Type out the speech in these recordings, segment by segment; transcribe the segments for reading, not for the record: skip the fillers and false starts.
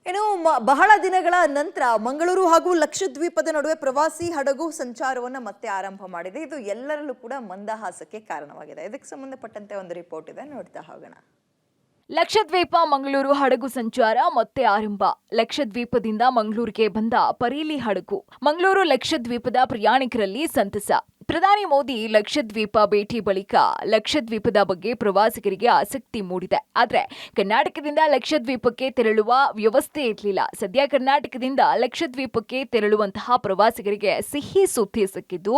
ಇನ್ನು ಬಹಳ ದಿನಗಳ ನಂತರ ಮಂಗಳೂರು ಹಾಗೂ ಲಕ್ಷದ್ವೀಪದ ನಡುವೆ ಪ್ರವಾಸಿ ಹಡಗು ಸಂಚಾರವನ್ನ ಮತ್ತೆ ಆರಂಭ ಮಾಡಿದೆ. ಇದು ಎಲ್ಲರಲ್ಲೂ ಕೂಡ ಮಂದಹಾಸಕ್ಕೆ ಕಾರಣವಾಗಿದೆ. ಇದಕ್ಕೆ ಸಂಬಂಧಪಟ್ಟಂತೆ ಒಂದು ರಿಪೋರ್ಟ್ ಇದೆ, ನೋಡ್ತಾ ಹೋಗೋಣ. ಲಕ್ಷದ್ವೀಪ ಮಂಗಳೂರು ಹಡಗು ಸಂಚಾರ ಮತ್ತೆ ಆರಂಭ. ಲಕ್ಷದ್ವೀಪದಿಂದ ಮಂಗಳೂರಿಗೆ ಬಂದ ಪರೀಲಿ ಹಡಗು. ಮಂಗಳೂರು ಲಕ್ಷದ್ವೀಪದ ಪ್ರಯಾಣಿಕರಲ್ಲಿ ಸಂತಸ. ಪ್ರಧಾನಿ ಮೋದಿ ಲಕ್ಷದ್ವೀಪ ಭೇಟಿ ಬಳಿಕ ಲಕ್ಷದ್ವೀಪದ ಬಗ್ಗೆ ಪ್ರವಾಸಿಗರಿಗೆ ಆಸಕ್ತಿ ಮೂಡಿದೆ. ಆದರೆ ಕರ್ನಾಟಕದಿಂದ ಲಕ್ಷದ್ವೀಪಕ್ಕೆ ತೆರಳುವ ವ್ಯವಸ್ಥೆ ಇರಲಿಲ್ಲ. ಸದ್ಯ ಕರ್ನಾಟಕದಿಂದ ಲಕ್ಷದ್ವೀಪಕ್ಕೆ ತೆರಳುವಂತಹ ಪ್ರವಾಸಿಗರಿಗೆ ಸಿಹಿ ಸುದ್ದಿ ಸಿಕ್ಕಿದ್ದು,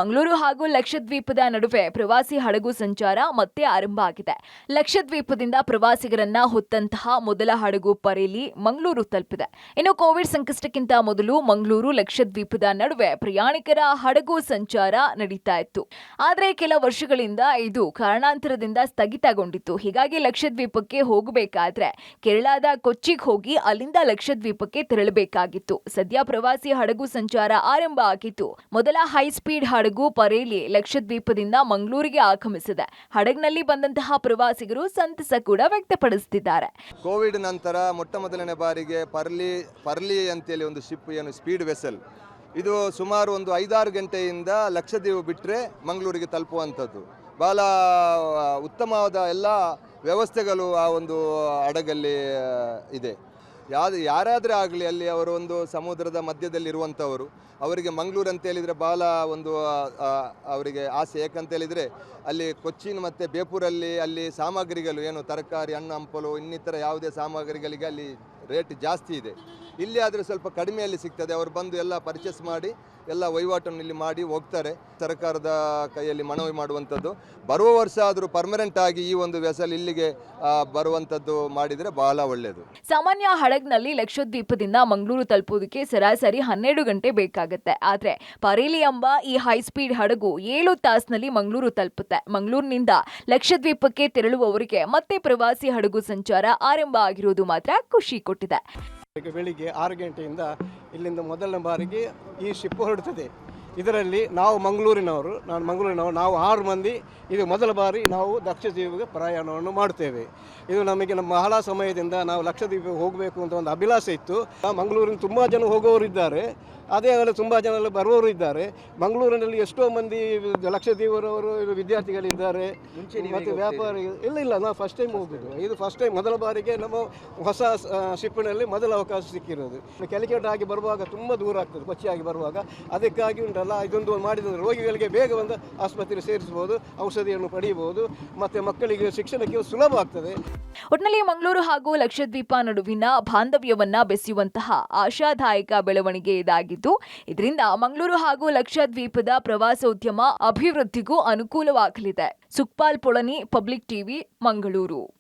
ಮಂಗಳೂರು ಹಾಗೂ ಲಕ್ಷದ್ವೀಪದ ನಡುವೆ ಪ್ರವಾಸಿ ಹಡಗು ಸಂಚಾರ ಮತ್ತೆ ಆರಂಭ ಆಗಿದೆ. ಲಕ್ಷದ್ವೀಪದಿಂದ ಪ್ರವಾಸಿಗರನ್ನ ಹೊತ್ತಂತಹ ಮೊದಲ ಹಡಗು ಪರೇಲಿ ಮಂಗಳೂರು ತಲುಪಿದೆ. ಇನ್ನು ಕೋವಿಡ್ ಸಂಕಷ್ಟಕ್ಕಿಂತ ಮೊದಲು ಮಂಗಳೂರು ಲಕ್ಷದ್ವೀಪದ ನಡುವೆ ಪ್ರಯಾಣಿಕರ ಹಡಗು ಸಂಚಾರ ನಡೀತಾ ಇತ್ತು. ಆದರೆ ಕೆಲ ವರ್ಷಗಳಿಂದ ಇದು ಕಾರಣಾಂತರದಿಂದ ಸ್ಥಗಿತಗೊಂಡಿತ್ತು. ಹೀಗಾಗಿ ಲಕ್ಷದ್ವೀಪಕ್ಕೆ ಹೋಗಬೇಕಾದ್ರೆ ಕೇರಳದ ಕೊಚ್ಚಿಗೆ ಹೋಗಿ ಅಲ್ಲಿಂದ ಲಕ್ಷದ್ವೀಪಕ್ಕೆ ತೆರಳಬೇಕಾಗಿತ್ತು. ಸದ್ಯ ಪ್ರವಾಸಿ ಹಡಗು ಸಂಚಾರ ಆರಂಭ ಆಗಿತ್ತು. ಮೊದಲ ಹೈ ಸ್ಪೀಡ್ ಹಡಗು ಪರೇಲಿ ಲಕ್ಷದ್ವೀಪದಿಂದ ಮಂಗಳೂರಿಗೆ ಆಗಮಿಸಿದೆ. ಹಡಗಿನಲ್ಲಿ ಬಂದಂತಹ ಪ್ರವಾಸಿಗರು ಸಂತಸ ಕೂಡ ವ್ಯಕ್ತಪಡಿಸುತ್ತಿದ್ದಾರೆ. ಕೋವಿಡ್ ನಂತರ ಮೊಟ್ಟ ಮೊದಲನೇ ಬಾರಿಗೆ ಪರ್ಲಿ ಅಂತೇಳಿ ಒಂದು ಶಿಪ್, ಏನು ಸ್ಪೀಡ್ ವೆಸಲ್, ಇದು ಸುಮಾರು ಒಂದು 5-6 ಗಂಟೆಯಿಂದ ಲಕ್ಷದ್ವೀಪ ಬಿಟ್ಟರೆ ಮಂಗಳೂರಿಗೆ ತಲುಪುವಂಥದ್ದು. ಭಾಳ ಉತ್ತಮವಾದ ಎಲ್ಲ ವ್ಯವಸ್ಥೆಗಳು ಆ ಒಂದು ಹಡಗಲ್ಲಿ ಇದೆ. ಯಾರಾದರೆ ಆಗಲಿ ಅಲ್ಲಿ ಅವರು ಒಂದು ಸಮುದ್ರದ ಮಧ್ಯದಲ್ಲಿ ಇರುವಂಥವರು, ಅವರಿಗೆ ಮಂಗಳೂರು ಅಂತೇಳಿದರೆ ಭಾಳ ಒಂದು ಅವರಿಗೆ ಆಸೆ. ಯಾಕಂತೇಳಿದರೆ ಅಲ್ಲಿ ಕೊಚ್ಚಿನ್ ಮತ್ತು ಬೇಪೂರಲ್ಲಿ ಅಲ್ಲಿ ಸಾಮಗ್ರಿಗಳು, ಏನು ತರಕಾರಿ, ಹಣ್ಣು ಹಂಪಲು, ಇನ್ನಿತರ ಯಾವುದೇ ಸಾಮಗ್ರಿಗಳಿಗೆ ಅಲ್ಲಿ ರೇಟ್ ಜಾಸ್ತಿ ಇದೆ. ಇಲ್ಲಿ ಆದರೆ ಸ್ವಲ್ಪ ಕಡಿಮೆಯಲ್ಲಿ ಸಿಗ್ತದೆ. ಅವರು ಬಂದು ಎಲ್ಲ ಪರ್ಚೇಸ್ ಮಾಡಿ ಎಲ್ಲ ವಹಿವಾಟನ್ನು ಇಲ್ಲಿ ಮಾಡಿ ಹೋಗ್ತಾರೆ. ಸರ್ಕಾರದ ಕೈಯಲ್ಲಿ ಮನವಿ ಮಾಡುವಂಥದ್ದು, ಬರುವ ವರ್ಷ ಆದರೂ ಪರ್ಮನೆಂಟ್ ಆಗಿ ಈ ಒಂದು ವೆಸಲ್ ಇಲ್ಲಿಗೆ ಬರುವಂಥದ್ದು ಮಾಡಿದರೆ ಬಹಳ ಒಳ್ಳೆಯದು. ಸಾಮಾನ್ಯ ಹಡಗ್ನಲ್ಲಿ ಲಕ್ಷದ್ವೀಪದಿಂದ ಮಂಗಳೂರು ತಲುಪುವುದಕ್ಕೆ ಸರಾಸರಿ 12 ಗಂಟೆ ಬೇಕಾಗುತ್ತೆ. ಆದರೆ ಪರೇಲಿ ಎಂಬ ಈ ಹೈ ಸ್ಪೀಡ್ ಹಡಗು 7 ತಾಸಿನಲ್ಲಿ ಮಂಗಳೂರು ತಲುಪುತ್ತೆ. ಮಂಗಳೂರಿನಿಂದ ಲಕ್ಷದ್ವೀಪಕ್ಕೆ ತೆರಳುವವರಿಗೆ ಮತ್ತೆ ಪ್ರವಾಸಿ ಹಡಗು ಸಂಚಾರ ಆರಂಭ ಆಗಿರುವುದು ಮಾತ್ರ ಖುಷಿ ಕೊಟ್ಟಿದೆ. ಬೆಳಿಗ್ಗೆ 6 ಗಂಟೆಯಿಂದ ಇಲ್ಲಿಂದ ಮೊದಲನೇ ಬಾರಿಗೆ ಈ ಶಿಪ್ ಹೊರಡುತ್ತದೆ. ಇದರಲ್ಲಿ ನಾವು ಮಂಗಳೂರಿನವರು, ನಾವು 6 ಮಂದಿ ಇದು ಮೊದಲ ಬಾರಿ ನಾವು ಲಕ್ಷದ್ವೀಪಕ್ಕೆ ಪ್ರಯಾಣವನ್ನು ಮಾಡುತ್ತೇವೆ. ಇದು ನಮಗೆ ಬಹಳ ಸಮಯದಿಂದ ನಾವು ಲಕ್ಷದ್ವೀಪಕ್ಕೆ ಹೋಗಬೇಕು ಅಂತ ಒಂದು ಅಭಿಲಾಷೆ ಇತ್ತು. ಮಂಗಳೂರಿನ ತುಂಬ ಜನ ಹೋಗೋರು ಇದ್ದಾರೆ, ಅದೇ ತುಂಬ ಜನ ಬರುವವರು ಇದ್ದಾರೆ. ಮಂಗಳೂರಿನಲ್ಲಿ ಎಷ್ಟೋ ಮಂದಿ ಲಕ್ಷದ್ವೀಪರವರು ವಿದ್ಯಾರ್ಥಿಗಳಿದ್ದಾರೆ ಮತ್ತು ವ್ಯಾಪಾರಿಗಳು. ಇಲ್ಲ, ನಾವು ಫಸ್ಟ್ ಟೈಮ್ ಹೋಗೋದು. ಇದು ಫಸ್ಟ್ ಟೈಮ್, ಮೊದಲ ಬಾರಿಗೆ ನಮ್ಮ ಹೊಸ ಶಿಪ್ಪಿನಲ್ಲಿ ಮೊದಲ ಅವಕಾಶ ಸಿಕ್ಕಿರೋದು. ಕ್ಯಾಲಿಕೇಟ್ ಆಗಿ ಬರುವಾಗ ತುಂಬ ದೂರ ಆಗ್ತದೆ, ಕೊಚ್ಚಿಯಾಗಿ ಬರುವಾಗ. ಅದಕ್ಕಾಗಿ ಉಂಟಲ್ಲ, ಇದೊಂದು ಮಾಡಿದರೆ ರೋಗಿಗಳಿಗೆ ಬೇಗ ಒಂದು ಆಸ್ಪತ್ರೆಗೆ ಸೇರಿಸಬಹುದು, ಔಷಧಿಯನ್ನು ಪಡೆಯಬಹುದು ಮತ್ತು ಮಕ್ಕಳಿಗೆ ಶಿಕ್ಷಣಕ್ಕೆ ಸುಲಭ ಆಗ್ತದೆ. ಒಟ್ಟಿನಲ್ಲಿ ಮಂಗಳೂರು ಹಾಗೂ ಲಕ್ಷದ್ವೀಪ ನಡುವಿನ ಬಾಂಧವ್ಯವನ್ನ ಬೆಸೆಯುವಂತಹ ಆಶಾದಾಯಕ ಬೆಳವಣಿಗೆ ಇದಾಗಿದ್ದು, ಇದರಿಂದ ಮಂಗಳೂರು ಹಾಗೂ ಲಕ್ಷದ್ವೀಪದ ಪ್ರವಾಸೋದ್ಯಮ ಅಭಿವೃದ್ಧಿಗೂ ಅನುಕೂಲವಾಗಲಿದೆ. Sukpal Polani, public TV, Mangaluru.